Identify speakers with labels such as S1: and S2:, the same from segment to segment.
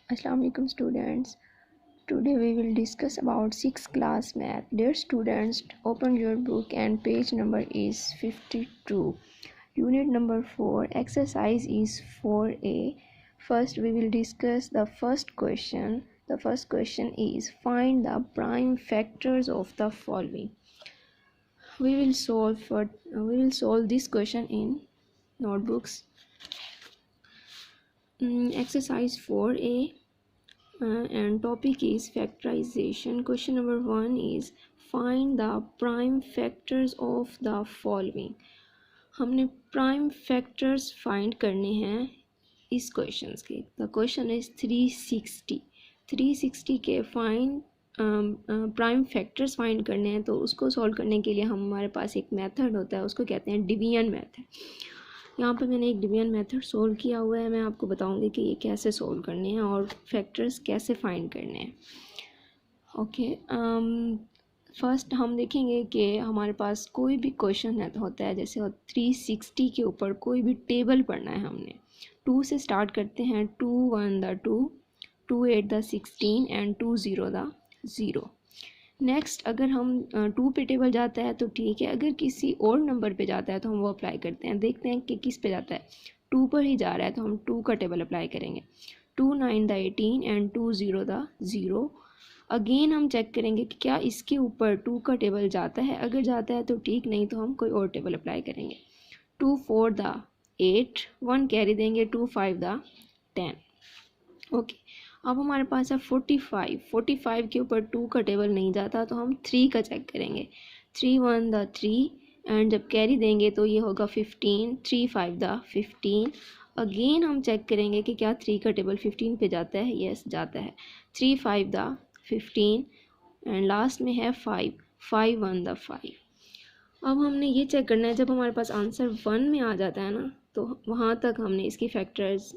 S1: Assalamu alaikum students. Today we will discuss about 6th class math. Dear students, open your book and page number is 52. Unit number 4, exercise is 4A. First we will discuss the first question. The first question is find the prime factors of the following. We will solve this question in notebooks. Exercise 4A. And topic is factorization. Question number 1 is find the prime factors of the following. हमने prime factors find करने हैं इस questions के. The question is 360 के find prime factors find करने हैं, तो उसको solve करने के लिए हमारे पास एक method होता है, उसको कहते हैं division method. यहाँ पे मैंने एक डिवीजन मेथड सोल्व किया हुआ है. मैं आपको बताऊंगी कि ये कैसे सोल्व करने हैं और फैक्टर्स कैसे फाइंड करने हैं. ओके, फर्स्ट हम देखेंगे कि हमारे पास कोई भी क्वेश्चन होता है, जैसे 360 के ऊपर कोई भी टेबल पढ़ना है. हमने 2 से स्टार्ट करते हैं. 2 1 the 2, 2 8 the 16 and 2 0 the 0. Next अगर हम 2 पे टेबल जाता है तो ठीक है, अगर किसी और नंबर पे जाता है तो हम वो अप्लाई करते हैं. देखते हैं कि किस पे जाता है. 2 पर ही जा रहा है तो हम 2 का टेबल अप्लाई करेंगे. 2 9 द 18 एंड 2 0 द 0. अगेन हम चेक करेंगे कि क्या इसके ऊपर 2 का टेबल जाता है. अगर जाता है तो ठीक, नहीं तो हम कोई और टेबल अप्लाई करेंगे. 2 4 द 8, 1 कैरी देंगे. 2 5 द 10. ओके, अब हमारे पास है 45 के ऊपर 2 का टेबल नहीं जाता तो हम 3 का चेक करेंगे. 3 1 द 3 एंड जब कैरी देंगे तो ये होगा 15. 3 5 द 15. अगेन हम चेक करेंगे कि क्या 3 का टेबल 15 पे जाता है. यस, जाता है. 3 5 द 15 एंड लास्ट में है 5 1 द 5. अब हमने ये चेक करना है, जब हमारे पास आंसर 1 में आ जाता है ना, तो वहाँ तक हमने इसकी फैक्टर्स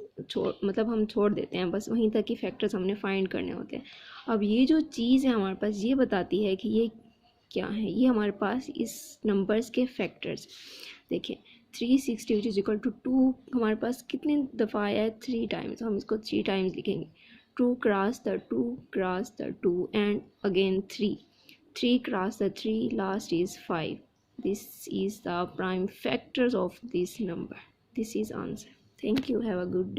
S1: हम छोड़ देते हैं. बस वहीं तक की फैक्टर्स हमने फाइंड करने होते हैं. अब ये जो चीज़ है हमारे पास, ये बताती है कि ये क्या है. ये हमारे पास इस नंबर्स के फैक्टर्स. देखिए 360 विच इज इक्वल टू 2 हमारे पास कितनी दफ़ा आया है? 3 टाइम्स. हम इसको 3 टाइम्स लिखेंगे. 2 cross the 2 and again 3 cross the 3, last is 5. This is the prime factors of this number. This is answer. Thank you. Have a good day.